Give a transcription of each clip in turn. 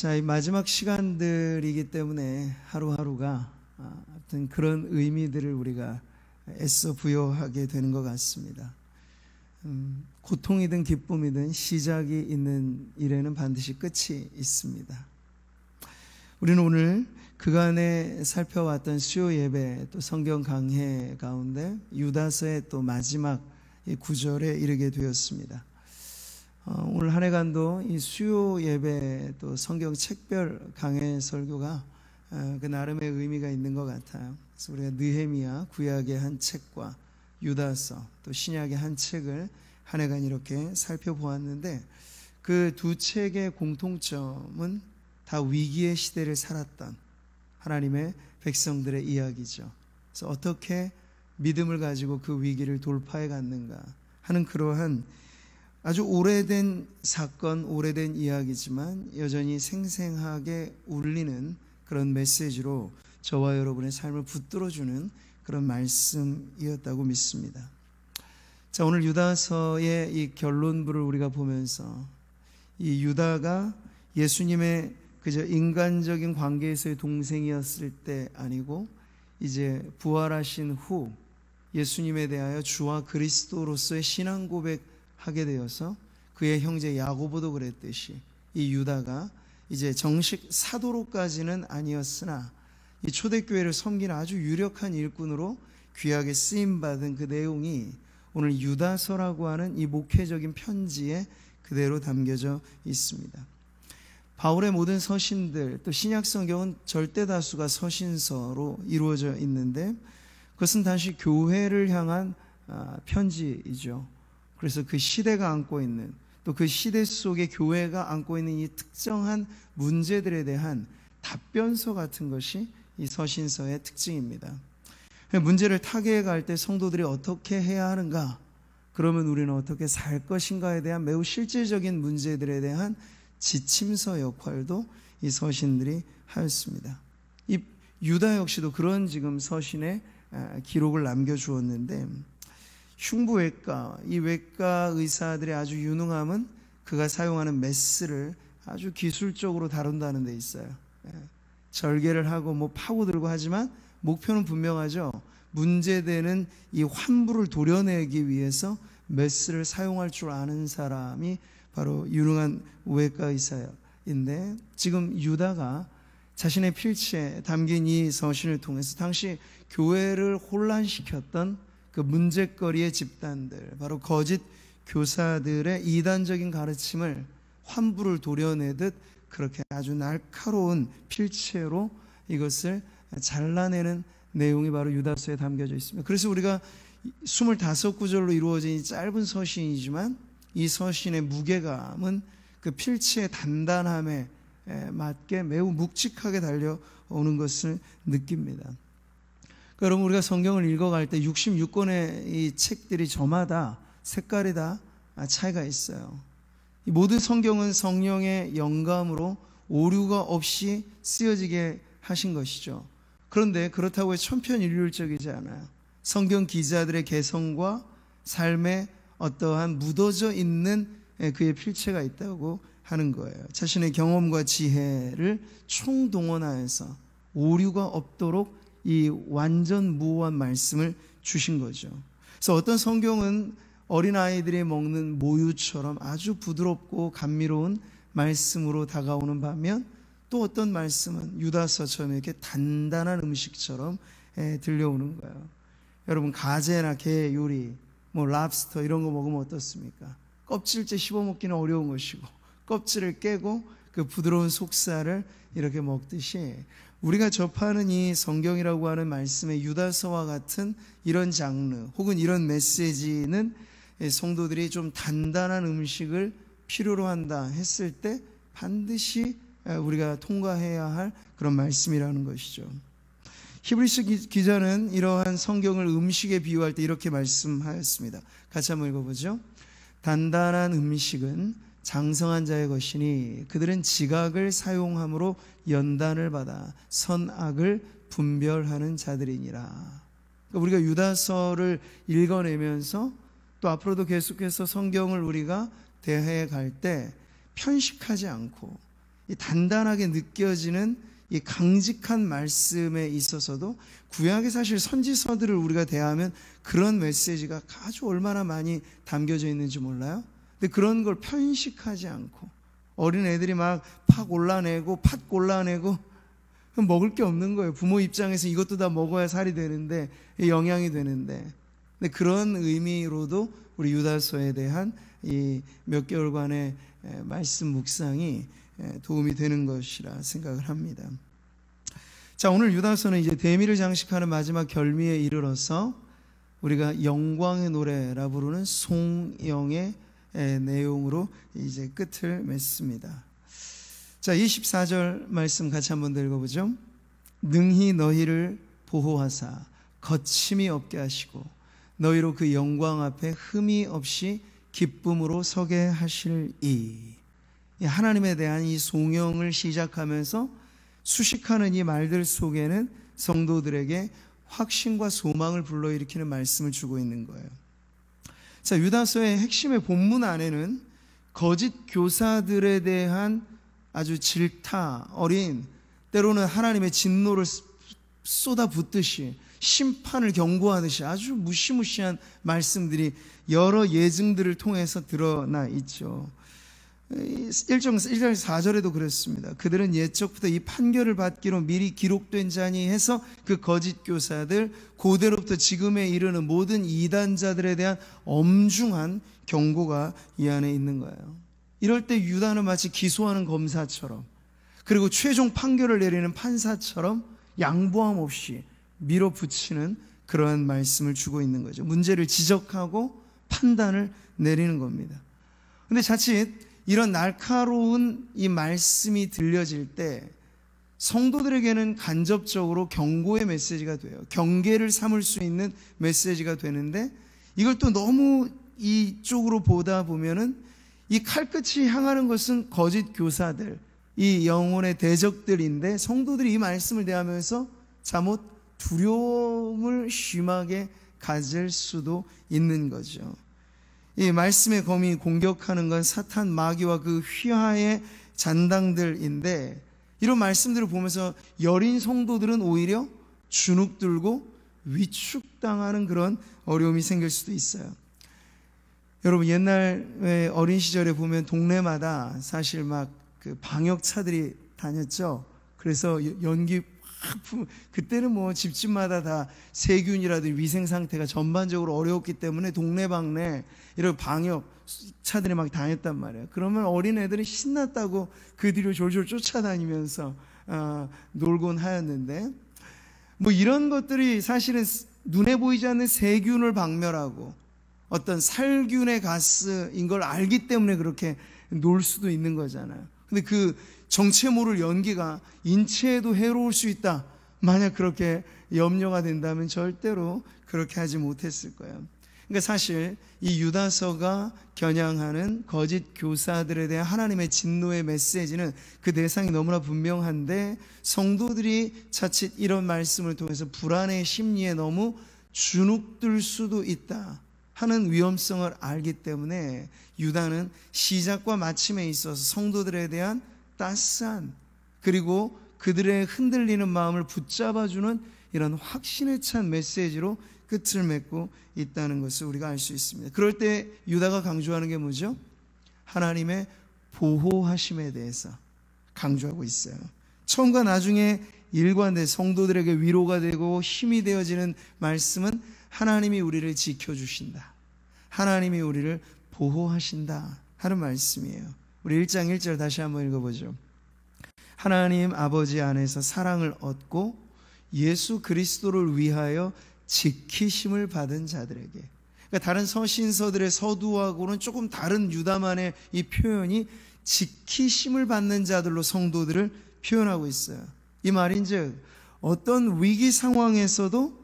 자, 이 마지막 시간들이기 때문에 하루하루가 어떤 그런 의미들을 우리가 애써 부여하게 되는 것 같습니다. 고통이든 기쁨이든 시작이 있는 일에는 반드시 끝이 있습니다. 우리는 오늘 그간에 살펴왔던 수요 예배 또 성경 강해 가운데 유다서의 또 마지막 구절에 이르게 되었습니다. 오늘 한 해간도 이 수요 예배 또 성경 책별 강해 설교가 그 나름의 의미가 있는 것 같아요. 그래서 우리가 느헤미야 구약의 한 책과 유다서 또 신약의 한 책을 한 해간 이렇게 살펴보았는데 그 두 책의 공통점은 다 위기의 시대를 살았던 하나님의 백성들의 이야기죠. 그래서 어떻게 믿음을 가지고 그 위기를 돌파해 갔는가 하는 그러한 아주 오래된 사건, 오래된 이야기지만 여전히 생생하게 울리는 그런 메시지로 저와 여러분의 삶을 붙들어주는 그런 말씀이었다고 믿습니다. 자, 오늘 유다서의 이 결론부를 우리가 보면서 이 유다가 예수님의 그저 인간적인 관계에서의 동생이었을 때 아니고 이제 부활하신 후 예수님에 대하여 주와 그리스도로서의 신앙 고백하게 되어서 그의 형제 야고보도 그랬듯이 이 유다가 이제 정식 사도로까지는 아니었으나 이 초대교회를 섬기는 아주 유력한 일꾼으로 귀하게 쓰임받은 그 내용이 오늘 유다서라고 하는 이 목회적인 편지에 그대로 담겨져 있습니다. 바울의 모든 서신들 또 신약 성경은 절대 다수가 서신서로 이루어져 있는데 그것은 단지 교회를 향한 편지이죠. 그래서 그 시대가 안고 있는 또 그 시대 속에 교회가 안고 있는 이 특정한 문제들에 대한 답변서 같은 것이 이 서신서의 특징입니다. 문제를 타개해 갈 때 성도들이 어떻게 해야 하는가, 그러면 우리는 어떻게 살 것인가에 대한 매우 실제적인 문제들에 대한 지침서 역할도 이 서신들이 하였습니다. 이 유다 역시도 그런 지금 서신에 기록을 남겨주었는데 흉부외과, 이 외과 의사들의 아주 유능함은 그가 사용하는 메스를 아주 기술적으로 다룬다는 데 있어요. 절개를 하고 뭐 파고들고 하지만 목표는 분명하죠. 문제되는 이 환부를 도려내기 위해서 메스를 사용할 줄 아는 사람이 바로 유능한 외과 의사인데 지금 유다가 자신의 필체에 담긴 이 서신을 통해서 당시 교회를 혼란시켰던 그 문제거리의 집단들, 바로 거짓 교사들의 이단적인 가르침을 환부를 도려내듯 그렇게 아주 날카로운 필체로 이것을 잘라내는 내용이 바로 유다서에 담겨져 있습니다. 그래서 우리가 25구절로 이루어진 이 짧은 서신이지만 이 서신의 무게감은 그 필체의 단단함에 맞게 매우 묵직하게 달려오는 것을 느낍니다. 여러분, 우리가 성경을 읽어갈 때 66권의 이 책들이 저마다 색깔이 다 차이가 있어요. 이 모든 성경은 성령의 영감으로 오류가 없이 쓰여지게 하신 것이죠. 그런데 그렇다고 해서 천편일률적이지 않아요. 성경 기자들의 개성과 삶에 어떠한 묻어져 있는 그의 필체가 있다고 하는 거예요. 자신의 경험과 지혜를 총동원하여서 오류가 없도록 이 완전 무오한 말씀을 주신 거죠. 그래서 어떤 성경은 어린아이들이 먹는 모유처럼 아주 부드럽고 감미로운 말씀으로 다가오는 반면 또 어떤 말씀은 유다서처럼 이렇게 단단한 음식처럼 들려오는 거예요. 여러분, 가재나 게 요리, 뭐 랍스터 이런 거 먹으면 어떻습니까? 껍질째 씹어먹기는 어려운 것이고 껍질을 깨고 그 부드러운 속살을 이렇게 먹듯이 우리가 접하는 이 성경이라고 하는 말씀의 유다서와 같은 이런 장르 혹은 이런 메시지는 성도들이 좀 단단한 음식을 필요로 한다 했을 때 반드시 우리가 통과해야 할 그런 말씀이라는 것이죠. 히브리서 기자는 이러한 성경을 음식에 비유할 때 이렇게 말씀하였습니다. 같이 한번 읽어보죠. 단단한 음식은 장성한 자의 것이니 그들은 지각을 사용함으로 연단을 받아 선악을 분별하는 자들이니라. 우리가 유다서를 읽어내면서 또 앞으로도 계속해서 성경을 우리가 대해 갈 때 편식하지 않고 이 단단하게 느껴지는 이 강직한 말씀에 있어서도 구약의 사실 선지서들을 우리가 대하면 그런 메시지가 아주 얼마나 많이 담겨져 있는지 몰라요? 근데 그런 걸 편식하지 않고 어린 애들이 막 팍 골라내고 팥 골라내고 먹을 게 없는 거예요. 부모 입장에서 이것도 다 먹어야 살이 되는데 영양이 되는데, 근데 그런 의미로도 우리 유다서에 대한 이 몇 개월간의 말씀 묵상이 도움이 되는 것이라 생각을 합니다. 자, 오늘 유다서는 이제 대미를 장식하는 마지막 결미에 이르러서 우리가 영광의 노래라 부르는 송영의 내용으로 이제 끝을 맺습니다. 자, 24절 말씀 같이 한번 읽어보죠. 능히 너희를 보호하사 거침이 없게 하시고 너희로 그 영광 앞에 흠이 없이 기쁨으로 서게 하실이. 하나님에 대한 이 송영을 시작하면서 수식하는 이 말들 속에는 성도들에게 확신과 소망을 불러일으키는 말씀을 주고 있는 거예요. 자, 유다서의 핵심의 본문 안에는 거짓 교사들에 대한 아주 질타 어린, 때로는 하나님의 진노를 쏟아붓듯이 심판을 경고하듯이 아주 무시무시한 말씀들이 여러 예증들을 통해서 드러나 있죠. 1절 4절에도 그렇습니다. 그들은 옛적부터 이 판결을 받기로 미리 기록된 자니 해서 그 거짓 교사들, 고대로부터 지금에 이르는 모든 이단자들에 대한 엄중한 경고가 이 안에 있는 거예요. 이럴 때 유다는 마치 기소하는 검사처럼, 그리고 최종 판결을 내리는 판사처럼 양보함 없이 밀어붙이는 그러한 말씀을 주고 있는 거죠. 문제를 지적하고 판단을 내리는 겁니다. 근데 자칫 이런 날카로운 이 말씀이 들려질 때 성도들에게는 간접적으로 경고의 메시지가 돼요. 경계를 삼을 수 있는 메시지가 되는데, 이걸 또 너무 이쪽으로 보다 보면은 이 칼끝이 향하는 것은 거짓 교사들, 이 영혼의 대적들인데, 성도들이 이 말씀을 대하면서 잘못 두려움을 심하게 가질 수도 있는 거죠. 이 말씀의 검이 공격하는 건 사탄 마귀와 그 휘하의 잔당들인데, 이런 말씀들을 보면서 여린 성도들은 오히려 주눅들고 위축당하는 그런 어려움이 생길 수도 있어요. 여러분, 옛날 어린 시절에 보면 동네마다 사실 막 그 방역차들이 다녔죠. 그래서 연기 그때는 뭐 집집마다 다 세균이라든지 위생 상태가 전반적으로 어려웠기 때문에 동네방네 이런 방역 차들이 막 다녔단 말이에요. 그러면 어린애들은 신났다고 그 뒤로 졸졸 쫓아다니면서 놀곤 하였는데, 뭐 이런 것들이 사실은 눈에 보이지 않는 세균을 박멸하고 어떤 살균의 가스인 걸 알기 때문에 그렇게 놀 수도 있는 거잖아요. 근데 그 정체 모를 연기가 인체에도 해로울 수 있다, 만약 그렇게 염려가 된다면 절대로 그렇게 하지 못했을 거예요. 그러니까 사실 이 유다서가 겨냥하는 거짓 교사들에 대한 하나님의 진노의 메시지는 그 대상이 너무나 분명한데, 성도들이 자칫 이런 말씀을 통해서 불안의 심리에 너무 주눅들 수도 있다 하는 위험성을 알기 때문에 유다는 시작과 마침에 있어서 성도들에 대한 따스한, 그리고 그들의 흔들리는 마음을 붙잡아주는 이런 확신에 찬 메시지로 끝을 맺고 있다는 것을 우리가 알 수 있습니다. 그럴 때 유다가 강조하는 게 뭐죠? 하나님의 보호하심에 대해서 강조하고 있어요. 처음과 나중에 일관된 성도들에게 위로가 되고 힘이 되어지는 말씀은 하나님이 우리를 지켜주신다, 하나님이 우리를 보호하신다 하는 말씀이에요. 우리 1장 1절 다시 한번 읽어보죠. 하나님 아버지 안에서 사랑을 얻고 예수 그리스도를 위하여 지키심을 받은 자들에게. 그러니까 다른 서신서들의 서두하고는 조금 다른 유다만의 이 표현이 지키심을 받는 자들로 성도들을 표현하고 있어요. 이 말인즉 어떤 위기 상황에서도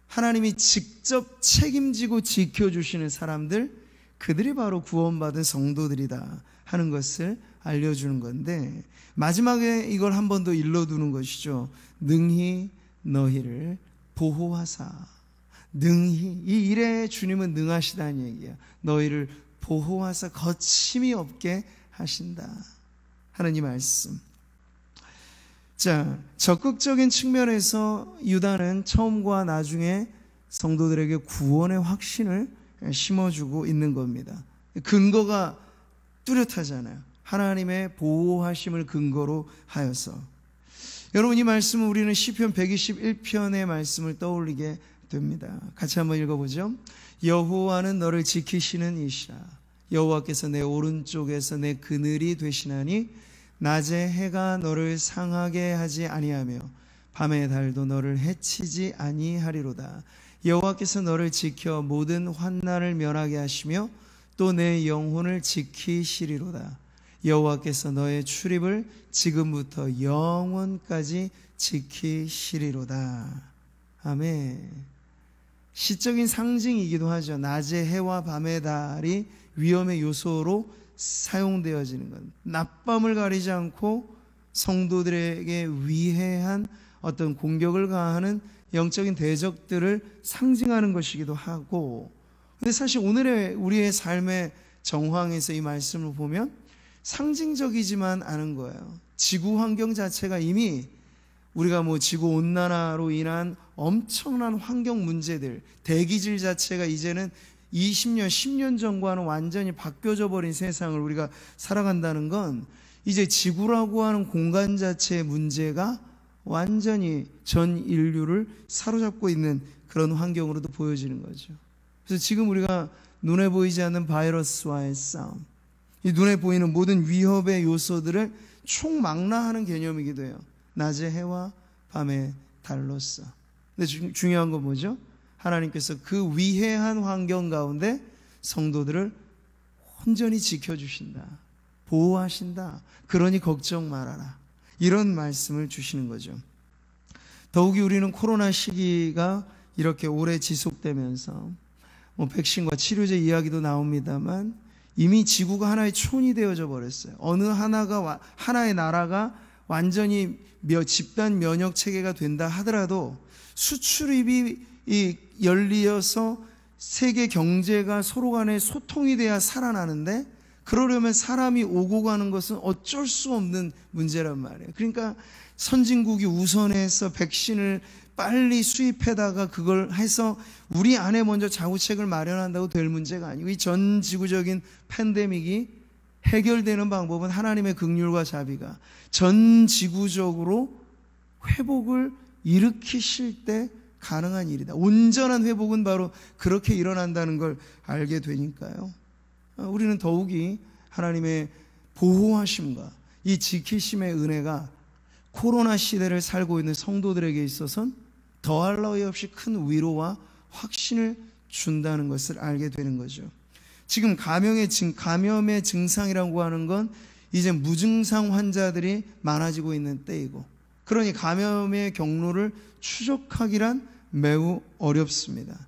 하나님이 직접 책임지고 지켜주시는 사람들, 그들이 바로 구원받은 성도들이다 하는 것을 알려주는 건데, 마지막에 이걸 한 번 더 일러두는 것이죠. 능히 너희를 보호하사. 능히, 이 일에 주님은 능하시다는 얘기야. 너희를 보호하사 거침이 없게 하신다. 하는 이 말씀. 자, 적극적인 측면에서 유다는 처음과 나중에 성도들에게 구원의 확신을 심어주고 있는 겁니다. 근거가 뚜렷하잖아요. 하나님의 보호하심을 근거로 하여서. 여러분, 이 말씀은 우리는 시편 121편의 말씀을 떠올리게 됩니다. 같이 한번 읽어보죠. 여호와는 너를 지키시는 이시라. 여호와께서 내 오른쪽에서 내 그늘이 되시나니 낮에 해가 너를 상하게 하지 아니하며 밤의 달도 너를 해치지 아니하리로다. 여호와께서 너를 지켜 모든 환난을 면하게 하시며 또 내 영혼을 지키시리로다. 여호와께서 너의 출입을 지금부터 영원까지 지키시리로다. 아멘. 시적인 상징이기도 하죠. 낮의 해와 밤의 달이 위험의 요소로 사용되어지는 것, 낮밤을 가리지 않고 성도들에게 위해한 어떤 공격을 가하는 영적인 대적들을 상징하는 것이기도 하고, 근데 사실 오늘의 우리의 삶의 정황에서 이 말씀을 보면 상징적이지만 않은 거예요. 지구 환경 자체가 이미 우리가 지구 온난화로 인한 엄청난 환경 문제들, 대기질 자체가 이제는 20년, 10년 전과는 완전히 바뀌어져 버린 세상을 우리가 살아간다는 건 이제 지구라고 하는 공간 자체의 문제가 완전히 전 인류를 사로잡고 있는 그런 환경으로도 보여지는 거죠. 그래서 지금 우리가 눈에 보이지 않는 바이러스와의 싸움, 이 눈에 보이는 모든 위협의 요소들을 총망라하는 개념이기도 해요. 낮의 해와 밤의 달로서. 근데 중요한 건 뭐죠? 하나님께서 그 위해한 환경 가운데 성도들을 온전히 지켜주신다, 보호하신다. 그러니 걱정 말아라, 이런 말씀을 주시는 거죠. 더욱이 우리는 코로나 시기가 이렇게 오래 지속되면서 백신과 치료제 이야기도 나옵니다만 이미 지구가 하나의 촌이 되어져 버렸어요. 어느 하나의 나라가 완전히 집단 면역 체계가 된다 하더라도 수출입이 열리어서 세계 경제가 서로 간에 소통이 돼야 살아나는데, 그러려면 사람이 오고 가는 것은 어쩔 수 없는 문제란 말이에요. 그러니까 선진국이 우선해서 백신을 빨리 수입해다가 그걸 해서 우리 안에 먼저 자구책을 마련한다고 될 문제가 아니고, 이 전 지구적인 팬데믹이 해결되는 방법은 하나님의 긍휼과 자비가 전 지구적으로 회복을 일으키실 때 가능한 일이다. 온전한 회복은 바로 그렇게 일어난다는 걸 알게 되니까요. 우리는 더욱이 하나님의 보호하심과 이 지키심의 은혜가 코로나 시대를 살고 있는 성도들에게 있어서는 더할 나위 없이 큰 위로와 확신을 준다는 것을 알게 되는 거죠. 지금 감염의 증상이라고 하는 건 이제 무증상 환자들이 많아지고 있는 때이고, 그러니 감염의 경로를 추적하기란 매우 어렵습니다.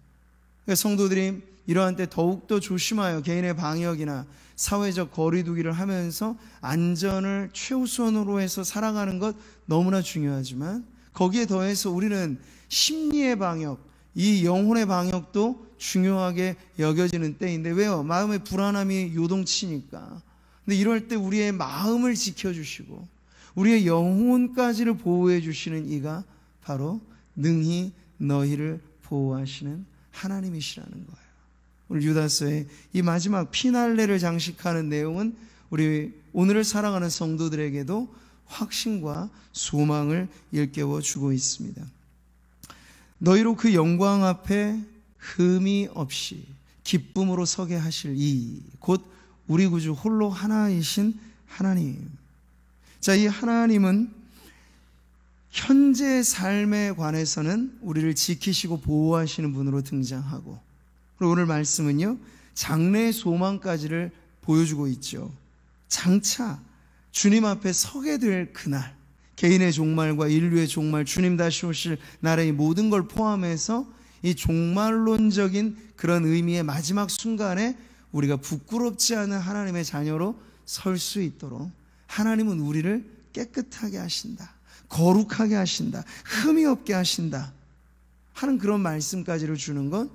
그러니까 성도들이 이러한 때 더욱더 조심하여 개인의 방역이나 사회적 거리두기를 하면서 안전을 최우선으로 해서 살아가는 것 너무나 중요하지만, 거기에 더해서 우리는 심리의 방역, 이 영혼의 방역도 중요하게 여겨지는 때인데, 왜요? 마음의 불안함이 요동치니까. 근데 이럴 때 우리의 마음을 지켜주시고 우리의 영혼까지를 보호해 주시는 이가 바로 능히 너희를 보호하시는 하나님이시라는 거예요. 오늘 유다서의 이 마지막 피날레를 장식하는 내용은 우리 오늘을 살아가는 성도들에게도 확신과 소망을 일깨워 주고 있습니다. 너희로 그 영광 앞에 흠이 없이 기쁨으로 서게 하실 이 곧 우리 구주 홀로 하나이신 하나님. 자, 이 하나님은 현재 삶에 관해서는 우리를 지키시고 보호하시는 분으로 등장하고, 그리고 오늘 말씀은요, 장래의 소망까지를 보여주고 있죠. 장차 주님 앞에 서게 될 그날, 개인의 종말과 인류의 종말, 주님 다시 오실 날의 모든 걸 포함해서 이 종말론적인 그런 의미의 마지막 순간에 우리가 부끄럽지 않은 하나님의 자녀로 설 수 있도록 하나님은 우리를 깨끗하게 하신다, 거룩하게 하신다, 흠이 없게 하신다 하는 그런 말씀까지를 주는 건,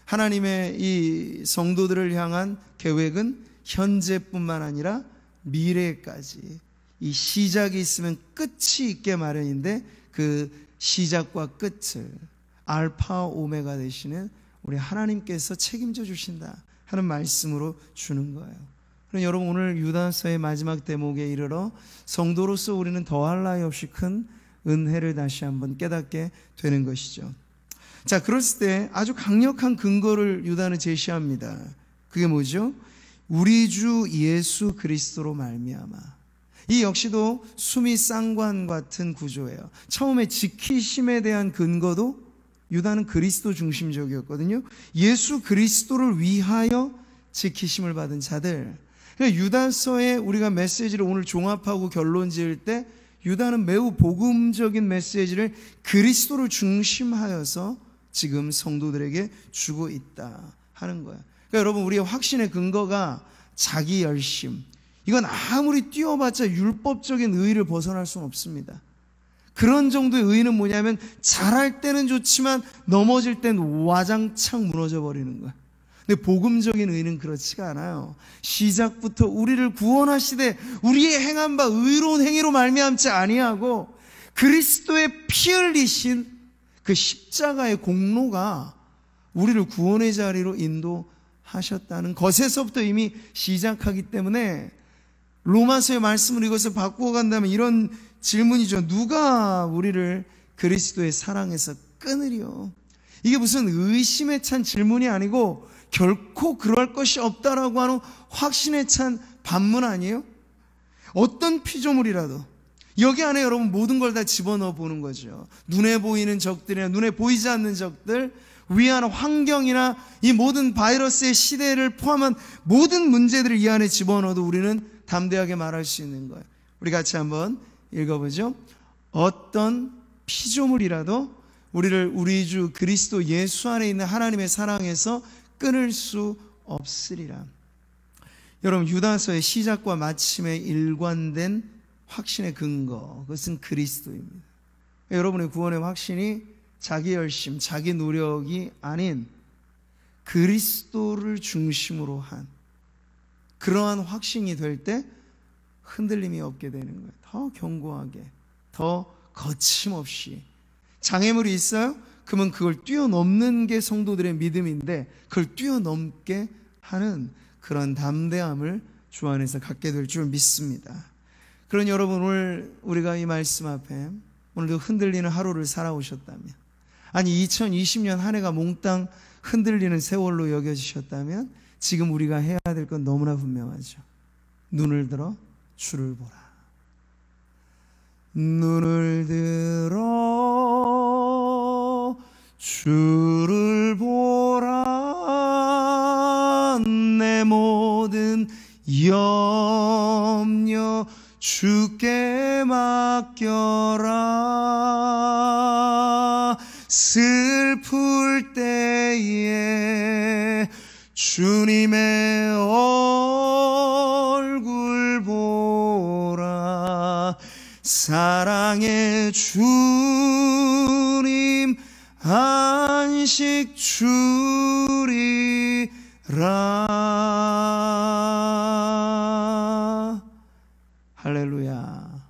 하나님의 이 성도들을 향한 계획은 현재뿐만 아니라 미래까지 이 시작이 있으면 끝이 있게 마련인데 그 시작과 끝을 알파 오메가 되시는 우리 하나님께서 책임져 주신다 하는 말씀으로 주는 거예요. 그럼 여러분, 오늘 유다서의 마지막 대목에 이르러 성도로서 우리는 더할 나위 없이 큰 은혜를 다시 한번 깨닫게 되는 것이죠. 자, 그랬을 때 아주 강력한 근거를 유다는 제시합니다. 그게 뭐죠? 우리 주 예수 그리스도로 말미암아. 이 역시도 수미 쌍관 같은 구조예요. 처음에 지키심에 대한 근거도 유다는 그리스도 중심적이었거든요. 예수 그리스도를 위하여 지키심을 받은 자들. 그러니까 유다서에 우리가 메시지를 오늘 종합하고 결론 지을 때 유다는 매우 복음적인 메시지를 그리스도를 중심하여서 지금 성도들에게 주고 있다 하는 거예요. 그러니까 여러분, 우리의 확신의 근거가 자기 열심, 이건 아무리 뛰어봤자 율법적인 의의를 벗어날 수는 없습니다. 그런 정도의 의의는 뭐냐면 잘할 때는 좋지만 넘어질 땐 와장창 무너져 버리는 거예요. 근데 복음적인 의의는 그렇지가 않아요. 시작부터 우리를 구원하시되 우리의 행한 바 의로운 행위로 말미암지 아니하고 그리스도의 피 흘리신 그 십자가의 공로가 우리를 구원의 자리로 인도하셨다는 것에서부터 이미 시작하기 때문에 로마서의 말씀을 이것을 바꾸어 간다면 이런 질문이죠. 누가 우리를 그리스도의 사랑에서 끊으리요? 이게 무슨 의심에 찬 질문이 아니고 결코 그럴 것이 없다라고 하는 확신에 찬 반문 아니에요? 어떤 피조물이라도 여기 안에 여러분 모든 걸 다 집어넣어 보는 거죠. 눈에 보이는 적들이나 눈에 보이지 않는 적들, 위한 환경이나 이 모든 바이러스의 시대를 포함한 모든 문제들을 이 안에 집어넣어도 우리는 담대하게 말할 수 있는 거예요. 우리 같이 한번 읽어보죠. 어떤 피조물이라도 우리를 우리 주 그리스도 예수 안에 있는 하나님의 사랑에서 끊을 수 없으리라. 여러분, 유다서의 시작과 마침에 일관된 확신의 근거, 그것은 그리스도입니다. 여러분의 구원의 확신이 자기 열심, 자기 노력이 아닌 그리스도를 중심으로 한 그러한 확신이 될 때 흔들림이 없게 되는 거예요. 더 견고하게, 더 거침없이. 장애물이 있어요? 그러면 그걸 뛰어넘는 게 성도들의 믿음인데 그걸 뛰어넘게 하는 그런 담대함을 주 안에서 갖게 될 줄 믿습니다. 그런 여러분, 오늘 우리가 이 말씀 앞에 오늘도 흔들리는 하루를 살아오셨다면, 아니 2020년 한 해가 몽땅 흔들리는 세월로 여겨지셨다면 지금 우리가 해야 될 건 너무나 분명하죠. 눈을 들어 주를 보라. 눈을 들어 주를 보라. 내 모든 염려 주께 맡겨라. 슬플 때에 주님의 얼굴 보라. 사랑의 주님 안식 주리라. 할렐루야.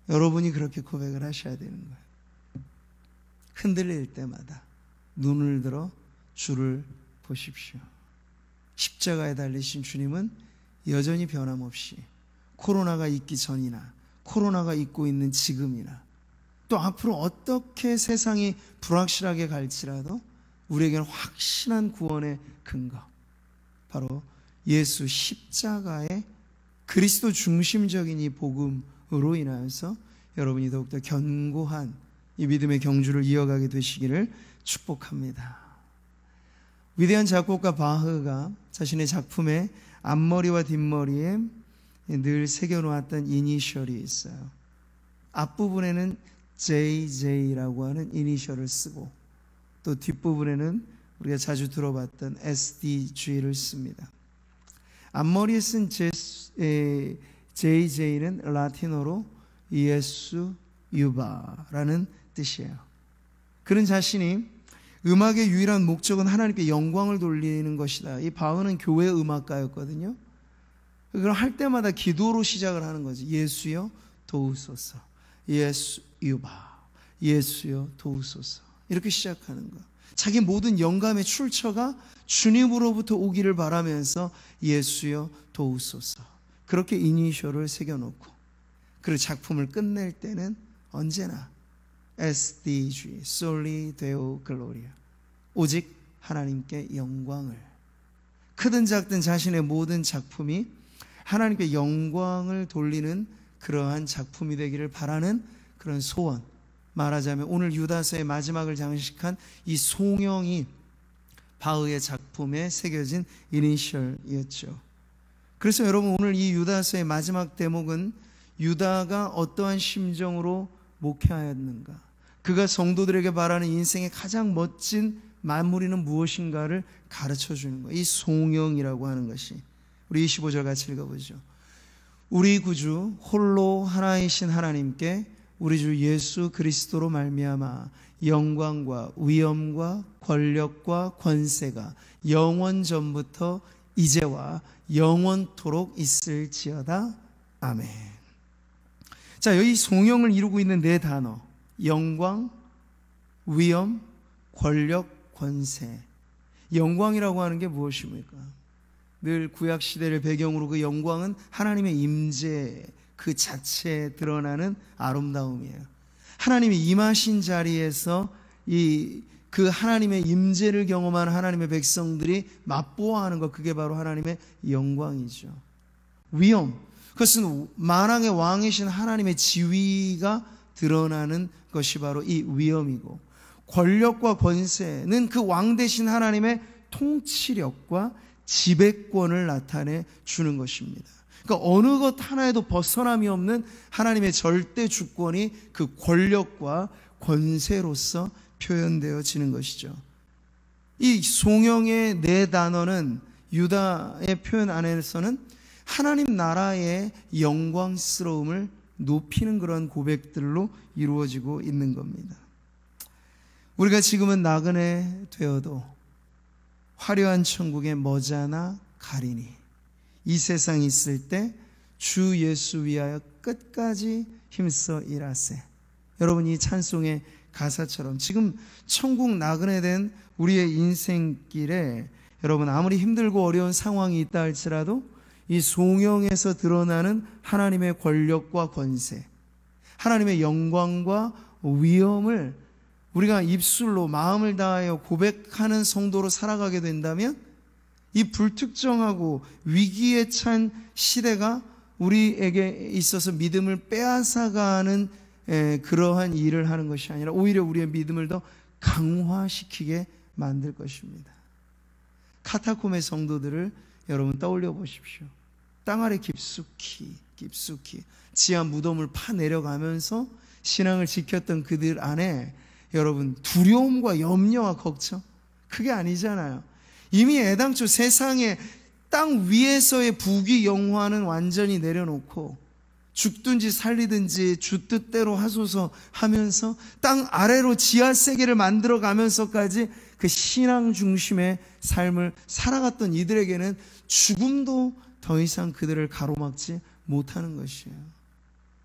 여러분이 그렇게 고백을 하셔야 되는 거예요. 흔들릴 때마다 눈을 들어 주를 보십시오. 십자가에 달리신 주님은 여전히 변함없이 코로나가 있기 전이나 코로나가 있고 있는 지금이나 또 앞으로 어떻게 세상이 불확실하게 갈지라도 우리에게는 확신한 구원의 근거, 바로 예수 십자가의 그리스도 중심적인 이 복음으로 인하여서 여러분이 더욱더 견고한 이 믿음의 경주를 이어가게 되시기를 축복합니다. 위대한 작곡가 바흐가 자신의 작품의 앞머리와 뒷머리에 늘 새겨놓았던 이니셜이 있어요. 앞부분에는 JJ라고 하는 이니셜을 쓰고 또 뒷부분에는 우리가 자주 들어봤던 SDG를 씁니다. 앞머리에 쓴 JJ는 라틴어로 예수 유바라는 뜻이에요. 그는 자신이 음악의 유일한 목적은 하나님께 영광을 돌리는 것이다. 이 바흐는 교회 음악가였거든요. 그걸 할 때마다 기도로 시작을 하는 거지. 예수여 도우소서. 예수유바, 예수여 도우소서. 이렇게 시작하는 거. 자기 모든 영감의 출처가 주님으로부터 오기를 바라면서 예수여 도우소서. 그렇게 이니셜을 새겨놓고 그리고 작품을 끝낼 때는 언제나 SDG, Soli Deo Gloria, 오직 하나님께 영광을. 크든 작든 자신의 모든 작품이 하나님께 영광을 돌리는 그러한 작품이 되기를 바라는 그런 소원. 말하자면 오늘 유다서의 마지막을 장식한 이 송영이 바흐의 작품에 새겨진 이니셜이었죠. 그래서 여러분, 오늘 이 유다서의 마지막 대목은 유다가 어떠한 심정으로 목회하였는가, 그가 성도들에게 바라는 인생의 가장 멋진 만물이는 무엇인가를 가르쳐 주는 거예요. 이 송영이라고 하는 것이. 우리 25절 같이 읽어보죠. 우리 구주 홀로 하나이신 하나님께 우리 주 예수 그리스도로 말미암아 영광과 위엄과 권력과 권세가 영원 전부터 이제와 영원토록 있을지어다. 아멘. 자, 여기 송영을 이루고 있는 네 단어, 영광, 위엄, 권력, 권세. 영광이라고 하는 게 무엇입니까? 늘 구약시대를 배경으로 그 영광은 하나님의 임재 그 자체에 드러나는 아름다움이에요. 하나님이 임하신 자리에서 그 하나님의 임재를 경험한 하나님의 백성들이 맛보아하는 것, 그게 바로 하나님의 영광이죠. 위엄, 그것은 만왕의 왕이신 하나님의 지위가 드러나는 것이 바로 이 위엄이고, 권력과 권세는 그 왕 되신 하나님의 통치력과 지배권을 나타내 주는 것입니다. 그러니까 어느 것 하나에도 벗어남이 없는 하나님의 절대 주권이 그 권력과 권세로서 표현되어지는 것이죠. 이 송영의 네 단어는 유다의 표현 안에서는 하나님 나라의 영광스러움을 높이는 그런 고백들로 이루어지고 있는 겁니다. 우리가 지금은 나그네 되어도 화려한 천국에 머지않아 가리니 이 세상에 있을 때 주 예수 위하여 끝까지 힘써 일하세. 여러분, 이 찬송의 가사처럼 지금 천국 나그네 된 우리의 인생길에 여러분, 아무리 힘들고 어려운 상황이 있다 할지라도 이 송영에서 드러나는 하나님의 권력과 권세, 하나님의 영광과 위엄을 우리가 입술로 마음을 다하여 고백하는 성도로 살아가게 된다면 이 불특정하고 위기에 찬 시대가 우리에게 있어서 믿음을 빼앗아가는 그러한 일을 하는 것이 아니라 오히려 우리의 믿음을 더 강화시키게 만들 것입니다. 카타콤의 성도들을 여러분 떠올려 보십시오. 땅 아래 깊숙이 지하 무덤을 파내려가면서 신앙을 지켰던 그들 안에 여러분, 두려움과 염려와 걱정, 그게 아니잖아요. 이미 애당초 세상에 땅 위에서의 부귀 영화는 완전히 내려놓고 죽든지 살리든지 주 뜻대로 하소서 하면서 땅 아래로 지하 세계를 만들어 가면서까지 그 신앙 중심의 삶을 살아갔던 이들에게는 죽음도 더 이상 그들을 가로막지 못하는 것이에요.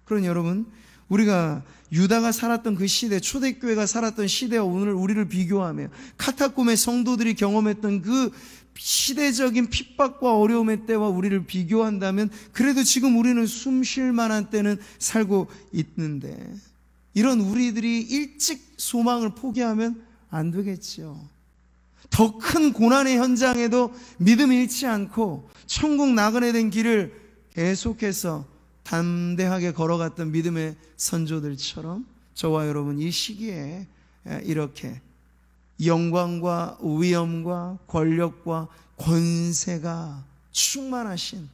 그러니 여러분, 우리가 유다가 살았던 그 시대, 초대교회가 살았던 시대와 오늘 우리를 비교하며 카타콤의 성도들이 경험했던 그 시대적인 핍박과 어려움의 때와 우리를 비교한다면 그래도 지금 우리는 숨 쉴 만한 때는 살고 있는데, 이런 우리들이 일찍 소망을 포기하면 안 되겠죠. 더 큰 고난의 현장에도 믿음 잃지 않고 천국 나그네 된 길을 계속해서 담대하게 걸어갔던 믿음의 선조들처럼 저와 여러분 이 시기에 이렇게 영광과 위엄과 권력과 권세가 충만하신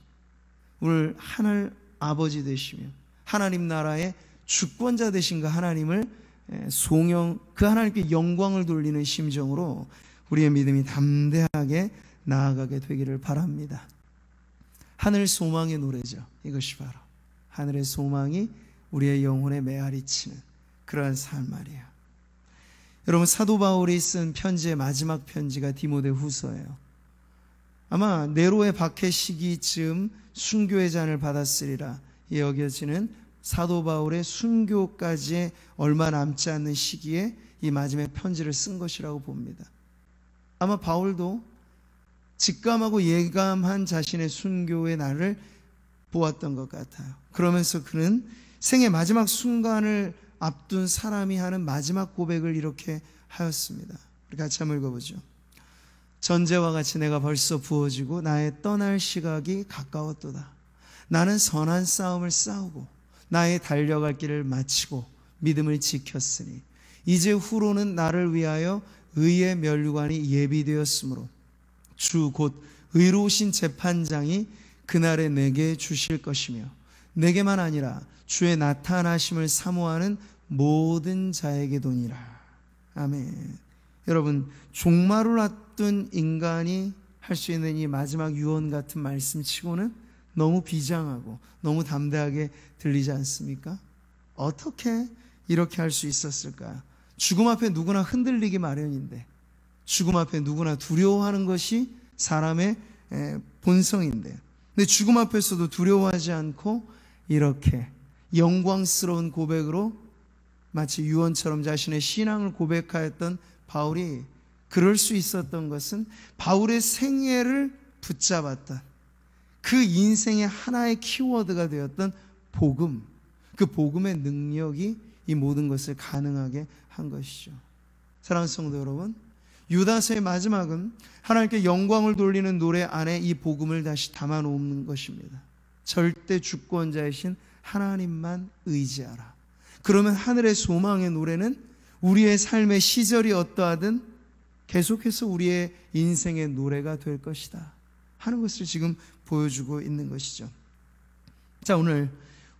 오늘 하늘 아버지 되시며 하나님 나라의 주권자 되신 그 하나님을 송영, 그 하나님께 영광을 돌리는 심정으로 우리의 믿음이 담대하게 나아가게 되기를 바랍니다. 하늘 소망의 노래죠. 이것이 바로 하늘의 소망이 우리의 영혼에 메아리치는 그러한 삶말이에요. 여러분, 사도 바울이 쓴 편지의 마지막 편지가 디모데후서예요. 아마 네로의 박해 시기쯤 순교의 잔을 받았으리라 여겨지는 사도 바울의 순교까지의 얼마 남지 않는 시기에 이 마지막 편지를 쓴 것이라고 봅니다. 아마 바울도 직감하고 예감한 자신의 순교의 날을 보았던 것 같아요. 그러면서 그는 생의 마지막 순간을 앞둔 사람이 하는 마지막 고백을 이렇게 하였습니다. 우리 같이 한번 읽어보죠. 전제와 같이 내가 벌써 부어지고 나의 떠날 시각이 가까웠도다. 나는 선한 싸움을 싸우고 나의 달려갈 길을 마치고 믿음을 지켰으니 이제 후로는 나를 위하여 의의 면류관이 예비되었으므로 주 곧 의로우신 재판장이 그날에 내게 주실 것이며 내게만 아니라 주의 나타나심을 사모하는 모든 자에게도니라. 아멘. 여러분, 종말을 앞둔 인간이 할 수 있는 이 마지막 유언 같은 말씀치고는 너무 비장하고 너무 담대하게 들리지 않습니까? 어떻게 이렇게 할 수 있었을까요? 죽음 앞에 누구나 흔들리기 마련인데, 죽음 앞에 누구나 두려워하는 것이 사람의 본성인데, 근데 죽음 앞에서도 두려워하지 않고 이렇게 영광스러운 고백으로 마치 유언처럼 자신의 신앙을 고백하였던 바울이 그럴 수 있었던 것은 바울의 생애를 붙잡았던 그 인생의 하나의 키워드가 되었던 복음, 그 복음의 능력이 이 모든 것을 가능하게 한 것이죠. 사랑하는 성도 여러분, 유다서의 마지막은 하나님께 영광을 돌리는 노래 안에 이 복음을 다시 담아놓는 것입니다. 절대 주권자이신 하나님만 의지하라. 그러면 하늘의 소망의 노래는 우리의 삶의 시절이 어떠하든 계속해서 우리의 인생의 노래가 될 것이다 하는 것을 지금 보여주고 있는 것이죠. 자, 오늘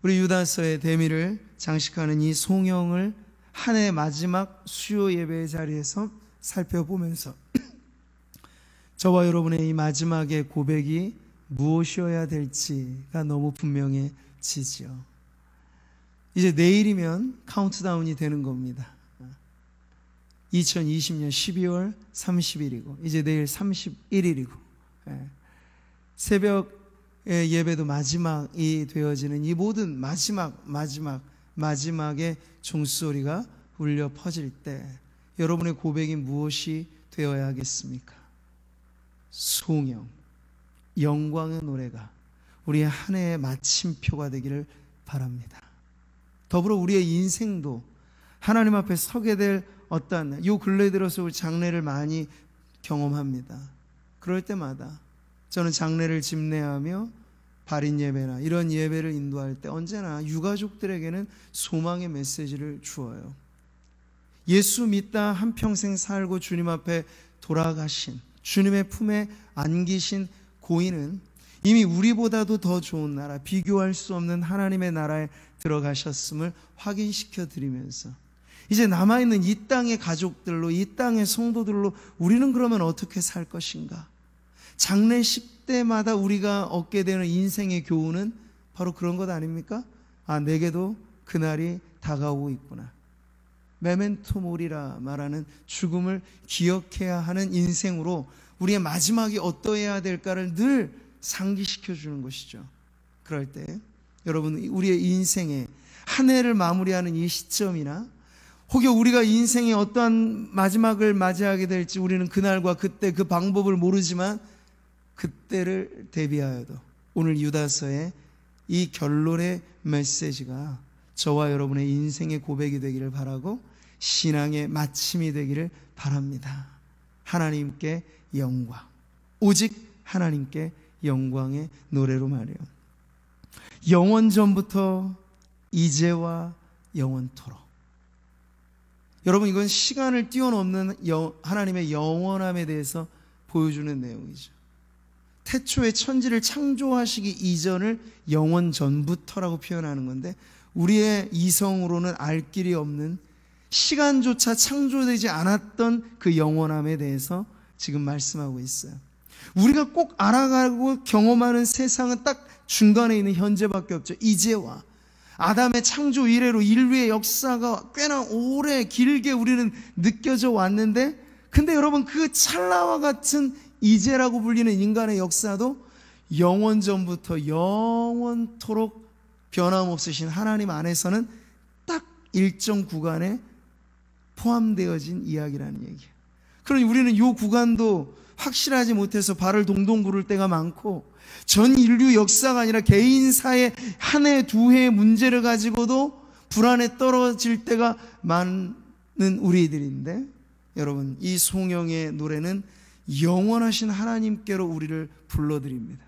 우리 유다서의 대미를 장식하는 이 송영을 한 해 마지막 수요 예배의 자리에서 살펴보면서 저와 여러분의 이 마지막의 고백이 무엇이어야 될지가 너무 분명해지죠. 이제 내일이면 카운트다운이 되는 겁니다. 2020년 12월 30일이고 이제 내일 31일이고 새벽 예배도 마지막이 되어지는 이 모든 마지막의 종소리가 울려 퍼질 때 여러분의 고백이 무엇이 되어야 하겠습니까? 송영, 영광의 노래가 우리의 한 해의 마침표가 되기를 바랍니다. 더불어 우리의 인생도 하나님 앞에 서게 될 어떠한 요 근래 들어서 우리 장례를 많이 경험합니다. 그럴 때마다 저는 장례를 집례하며 발인 예배나 이런 예배를 인도할 때 언제나 유가족들에게는 소망의 메시지를 주어요. 예수 믿다 한평생 살고 주님 앞에 돌아가신 주님의 품에 안기신 고인은 이미 우리보다도 더 좋은 나라, 비교할 수 없는 하나님의 나라에 들어가셨음을 확인시켜 드리면서 이제 남아있는 이 땅의 가족들로, 이 땅의 성도들로 우리는 그러면 어떻게 살 것인가? 장례식 때마다 우리가 얻게 되는 인생의 교훈은 바로 그런 것 아닙니까? 아, 내게도 그날이 다가오고 있구나. 메멘토 모리라 말하는 죽음을 기억해야 하는 인생으로 우리의 마지막이 어떠해야 될까를 늘 상기시켜 주는 것이죠. 그럴 때 여러분, 우리의 인생의 한 해를 마무리하는 이 시점이나 혹여 우리가 인생의 어떠한 마지막을 맞이하게 될지 우리는 그날과 그때 그 방법을 모르지만 그때를 대비하여도 오늘 유다서의 이 결론의 메시지가 저와 여러분의 인생의 고백이 되기를 바라고 신앙의 마침이 되기를 바랍니다. 하나님께 영광, 오직 하나님께 영광의 노래로 말이에요. 영원 전부터 이제와 영원토록. 여러분, 이건 시간을 뛰어넘는 하나님의 영원함에 대해서 보여주는 내용이죠. 태초에 천지를 창조하시기 이전을 영원 전부터라고 표현하는 건데 우리의 이성으로는 알 길이 없는 시간조차 창조되지 않았던 그 영원함에 대해서 지금 말씀하고 있어요. 우리가 꼭 알아가고 경험하는 세상은 딱 중간에 있는 현재밖에 없죠. 이제와 아담의 창조 이래로 인류의 역사가 꽤나 오래 길게 우리는 느껴져 왔는데, 근데 여러분, 그 찰나와 같은 이제라고 불리는 인간의 역사도 영원 전부터 영원토록 변함없으신 하나님 안에서는 딱 일정 구간에 포함되어진 이야기라는 얘기예요. 그러니 우리는 이 구간도 확실하지 못해서 발을 동동 구를 때가 많고, 전 인류 역사가 아니라 개인사의 한 해, 두 해의 문제를 가지고도 불안에 떨어질 때가 많은 우리들인데, 여러분, 이 송영의 노래는 영원하신 하나님께로 우리를 불러드립니다.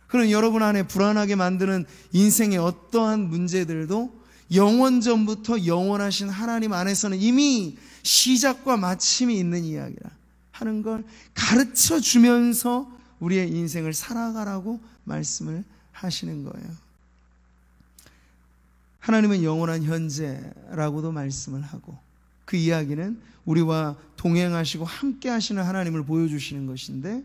그럼 여러분 안에 불안하게 만드는 인생의 어떠한 문제들도 영원전부터 영원하신 하나님 안에서는 이미 시작과 마침이 있는 이야기라 하는 걸 가르쳐 주면서 우리의 인생을 살아가라고 말씀을 하시는 거예요. 하나님은 영원한 현재라고도 말씀을 하고, 그 이야기는 우리와 동행하시고 함께 하시는 하나님을 보여주시는 것인데,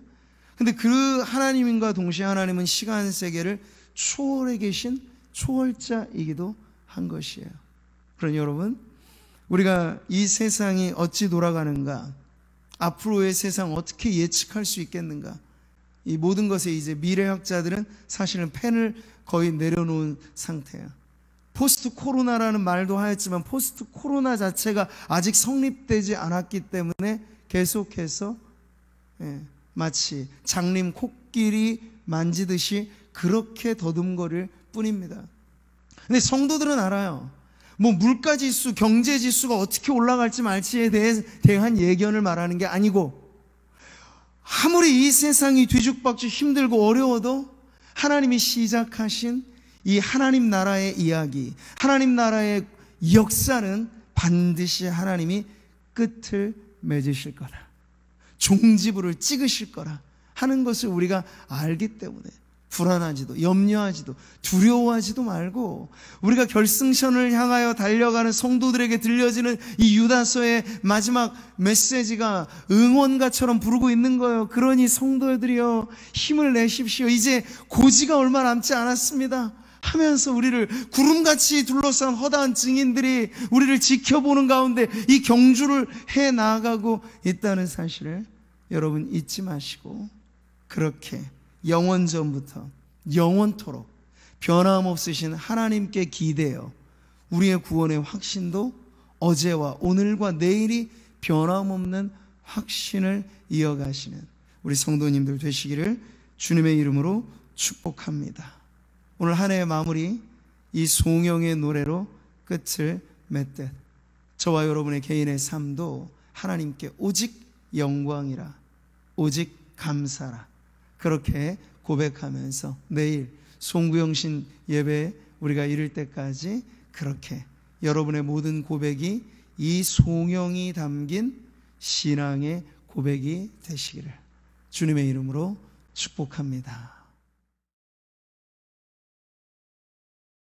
근데 그 하나님과 동시에 하나님은 시간 세계를 초월해 계신 초월자이기도 한 것이에요. 그러니 여러분, 우리가 이 세상이 어찌 돌아가는가, 앞으로의 세상 어떻게 예측할 수 있겠는가, 이 모든 것에 이제 미래학자들은 사실은 펜을 거의 내려놓은 상태예요. 포스트 코로나라는 말도 하였지만 포스트 코로나 자체가 아직 성립되지 않았기 때문에 계속해서 마치 장님 코끼리 만지듯이 그렇게 더듬거릴 뿐입니다. 근데 성도들은 알아요. 뭐 물가지수, 경제지수가 어떻게 올라갈지 말지에 대한 예견을 말하는 게 아니고, 아무리 이 세상이 뒤죽박죽 힘들고 어려워도 하나님이 시작하신 이 하나님 나라의 이야기, 하나님 나라의 역사는 반드시 하나님이 끝을 맺으실 거라, 종지부를 찍으실 거라 하는 것을 우리가 알기 때문에 불안하지도 염려하지도 두려워하지도 말고, 우리가 결승선을 향하여 달려가는 성도들에게 들려지는 이 유다서의 마지막 메시지가 응원가처럼 부르고 있는 거예요. 그러니 성도들이여 힘을 내십시오. 이제 고지가 얼마 남지 않았습니다 하면서 우리를 구름같이 둘러싼 허다한 증인들이 우리를 지켜보는 가운데 이 경주를 해 나가고 있다는 사실을 여러분 잊지 마시고, 그렇게 영원전부터 영원토록 변함없으신 하나님께 기대어 우리의 구원의 확신도 어제와 오늘과 내일이 변함없는 확신을 이어가시는 우리 성도님들 되시기를 주님의 이름으로 축복합니다. 오늘 한 해의 마무리, 이 송영의 노래로 끝을 맺듯 저와 여러분의 개인의 삶도 하나님께 오직 영광이라, 오직 감사라, 그렇게 고백하면서 내일 송구영신 예배에 우리가 이를 때까지 그렇게 여러분의 모든 고백이 이 송영이 담긴 신앙의 고백이 되시기를 주님의 이름으로 축복합니다.